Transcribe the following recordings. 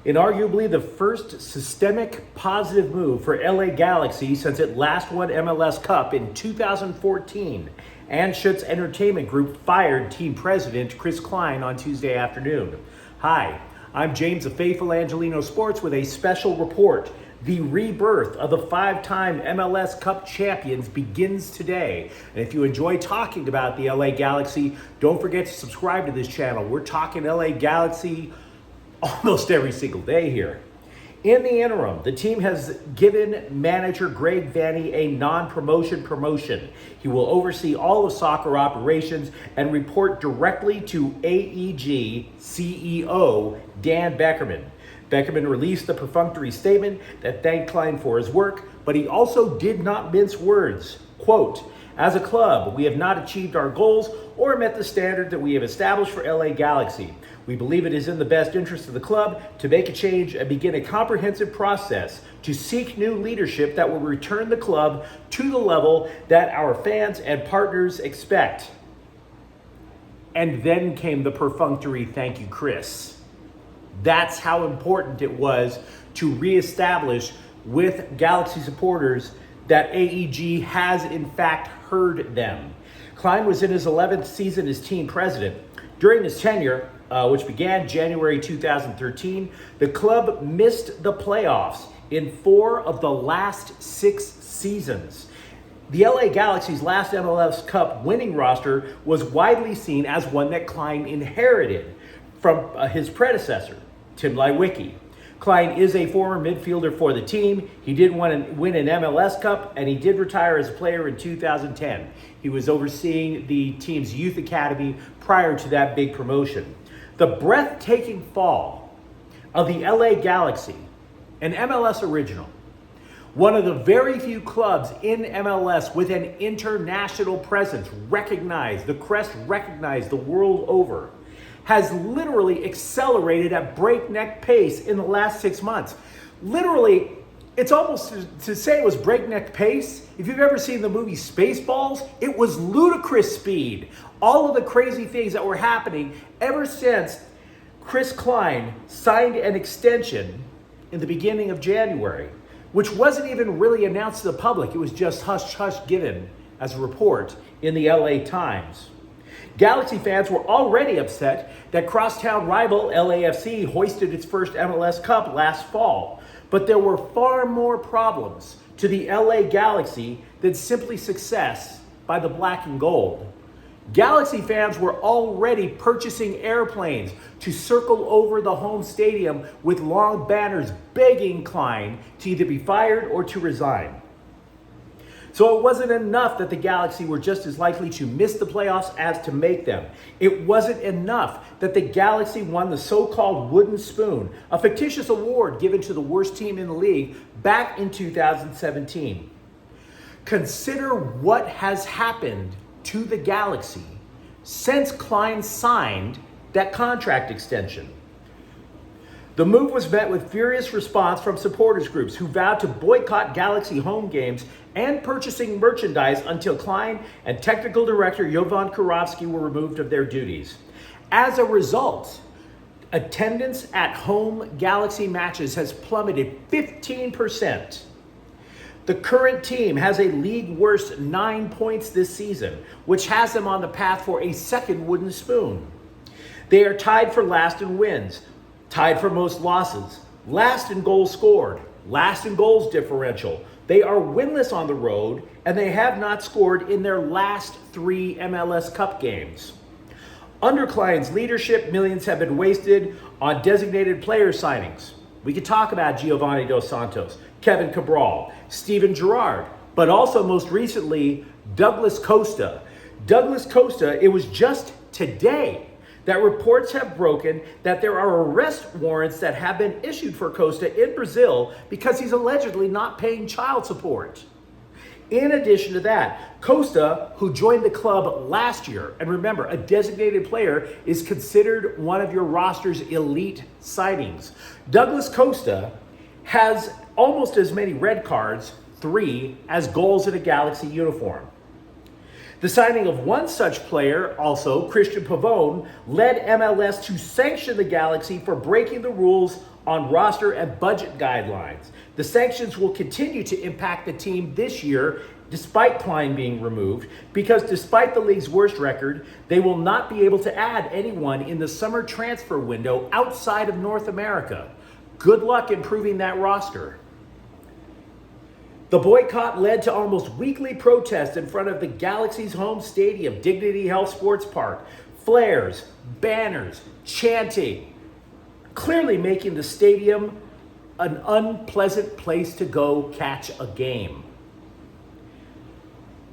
In arguably the first systemic positive move for LA Galaxy since it last won MLS Cup in 2014, Anschutz Entertainment Group fired team president Chris Klein on Tuesday afternoon. Hi, I'm James of Faithful Angelino Sports with a special report. The rebirth of the five-time MLS Cup champions begins today. And if you enjoy talking about the LA Galaxy, don't forget to subscribe to this channel. We're talking LA Galaxy almost every single day here. In the interim, the team has given manager Greg Vanney a non-promotion promotion. He will oversee all of soccer operations and report directly to AEG CEO Dan Beckerman. Beckerman released the perfunctory statement that thanked Klein for his work, but he also did not mince words. Quote, "As a club, we have not achieved our goals or met the standard that we have established for LA Galaxy. We believe it is in the best interest of the club to make a change and begin a comprehensive process to seek new leadership that will return the club to the level that our fans and partners expect." And then came the perfunctory "thank you, Chris." That's how important it was to reestablish with Galaxy supporters that AEG has in fact heard them. Klein was in his 11th season as team president. During his tenure, which began January 2013, the club missed the playoffs in 4 of the last 6 seasons. The LA Galaxy's last MLS Cup winning roster was widely seen as one that Klein inherited from his predecessor, Tim Leiweke. Klein is a former midfielder for the team. He did win an MLS Cup, and he did retire as a player in 2010. He was overseeing the team's youth academy prior to that big promotion. The breathtaking fall of the LA Galaxy, an MLS original, one of the very few clubs in MLS with an international presence recognized, the crest recognized the world over, has literally accelerated at breakneck pace in the last 6 months. Literally, it's almost to say it was breakneck pace. If you've ever seen the movie Spaceballs, it was ludicrous speed. All of the crazy things that were happening ever since Chris Klein signed an extension in the beginning of January, which wasn't even really announced to the public. It was just hush-hush given as a report in the LA Times. Galaxy fans were already upset that crosstown rival LAFC hoisted its first MLS Cup last fall. But there were far more problems to the LA Galaxy than simply success by the black and gold. Galaxy fans were already purchasing airplanes to circle over the home stadium with long banners begging Klein to either be fired or to resign. So it wasn't enough that the Galaxy were just as likely to miss the playoffs as to make them. It wasn't enough that the Galaxy won the so-called Wooden Spoon, a fictitious award given to the worst team in the league back in 2017. Consider what has happened to the Galaxy since Klein signed that contract extension. The move was met with furious response from supporters groups who vowed to boycott Galaxy home games and purchasing merchandise until Klein and technical director Jovan Kirovski were removed of their duties. As a result, attendance at home Galaxy matches has plummeted 15%. The current team has a league worst 9 points this season, which has them on the path for a second Wooden Spoon. They are tied for last in wins, tied for most losses, last in goals scored, last in goals differential. They are winless on the road, and they have not scored in their last 3 MLS Cup games. Under Klein's leadership, millions have been wasted on designated player signings. We could talk about Giovanni Dos Santos, Kevin Cabral, Steven Gerrard, but also most recently, Douglas Costa. Douglas Costa, it was just today that reports have broken that there are arrest warrants that have been issued for Costa in Brazil because he's allegedly not paying child support. In addition to that, Costa, who joined the club last year, and remember, a designated player is considered one of your roster's elite signings. Douglas Costa has almost as many red cards, 3, as goals in a Galaxy uniform. The signing of one such player, also Christian Pavone, led MLS to sanction the Galaxy for breaking the rules on roster and budget guidelines. The sanctions will continue to impact the team this year, despite Klein being removed, because despite the league's worst record, they will not be able to add anyone in the summer transfer window outside of North America. Good luck improving that roster. The boycott led to almost weekly protests in front of the Galaxy's home stadium, Dignity Health Sports Park. Flares, banners, chanting, clearly making the stadium an unpleasant place to go catch a game.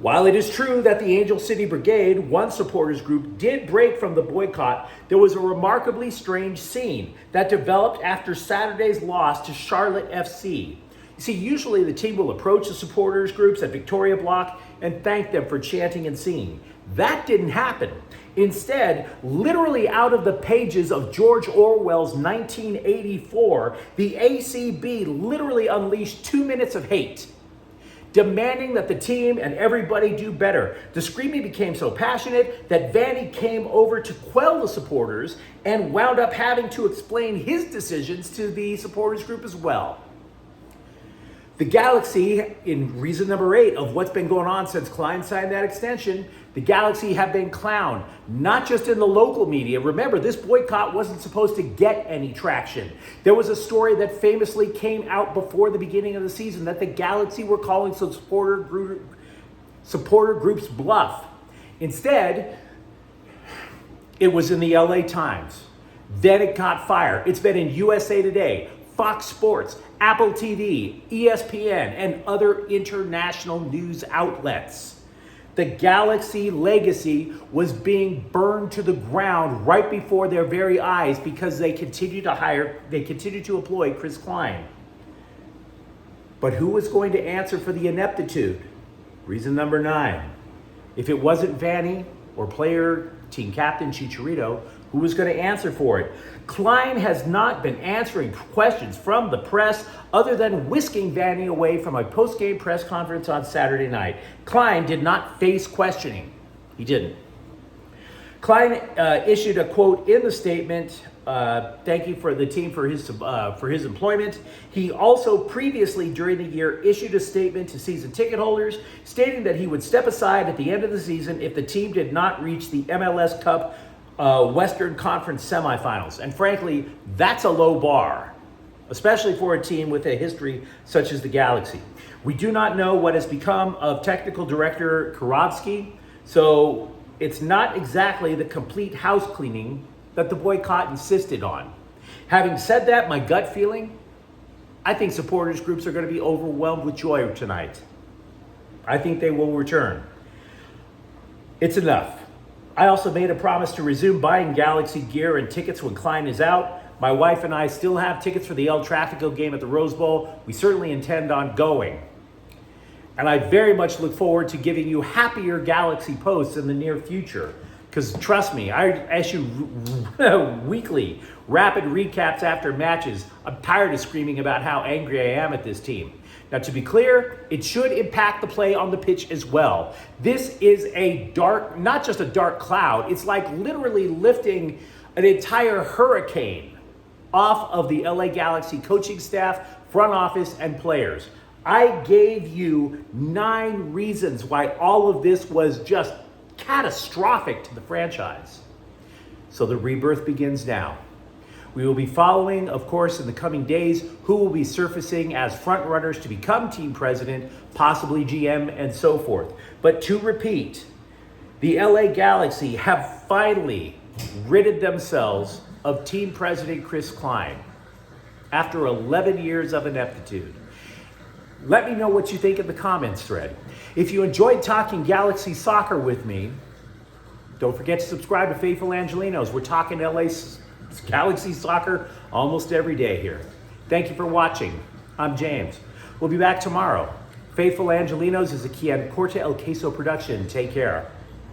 While it is true that the Angel City Brigade, one supporters group, did break from the boycott, there was a remarkably strange scene that developed after Saturday's loss to Charlotte FC. You see, usually the team will approach the supporters groups at Victoria Block and thank them for chanting and singing. That didn't happen. Instead, literally out of the pages of George Orwell's 1984, the ACB literally unleashed 2 minutes of hate, demanding that the team and everybody do better. The screaming became so passionate that Vanny came over to quell the supporters and wound up having to explain his decisions to the supporters group as well. The Galaxy, in reason number 8 of what's been going on since Klein signed that extension, the Galaxy have been clowned, not just in the local media. Remember, this boycott wasn't supposed to get any traction. There was a story that famously came out before the beginning of the season that the Galaxy were calling some supporter groups bluff. Instead, it was in the LA Times. Then it caught fire. It's been in USA Today, Fox Sports, Apple TV, ESPN, and other international news outlets. The Galaxy legacy was being burned to the ground right before their very eyes because they continued to employ Chris Klein. But who was going to answer for the ineptitude? Reason number 9. If it wasn't Vanny or player team captain Chicharito, who was going to answer for it? Klein has not been answering questions from the press other than whisking Vanny away from a post-game press conference on Saturday night. Klein did not face questioning. He didn't. Klein issued a quote in the statement, thanking for the team for his employment. He also previously during the year issued a statement to season ticket holders stating that he would step aside at the end of the season if the team did not reach the MLS Cup Western Conference semifinals. And frankly, that's a low bar, especially for a team with a history such as the Galaxy. We do not know what has become of technical director Karowski, so it's not exactly the complete house cleaning that the boycott insisted on. Having said that, my gut feeling, I think supporters groups are going to be overwhelmed with joy tonight. I think they will return. It's enough. I also made a promise to resume buying Galaxy gear and tickets when Klein is out. My wife and I still have tickets for the El Tráfico game at the Rose Bowl. We certainly intend on going. And I very much look forward to giving you happier Galaxy posts in the near future. Because trust me, I issue weekly rapid recaps after matches. I'm tired of screaming about how angry I am at this team. Now, to be clear, it should impact the play on the pitch as well. This is a dark, not just a dark cloud, it's like literally lifting an entire hurricane off of the LA Galaxy coaching staff, front office, and players. I gave you 9 reasons why all of this was just catastrophic to the franchise. So the rebirth begins now. We will be following, of course, in the coming days, who will be surfacing as front runners to become team president, possibly GM, and so forth. But to repeat, the LA Galaxy have finally ridded themselves of team president Chris Klein after 11 years of ineptitude. Let me know what you think in the comments thread. If you enjoyed talking Galaxy soccer with me, don't forget to subscribe to Faithful Angelinos. We're talking LA Galaxy soccer almost every day here. Thank you for watching. I'm James. We'll be back tomorrow. Faithful Angelinos is a Kian Corte El Queso production. Take care.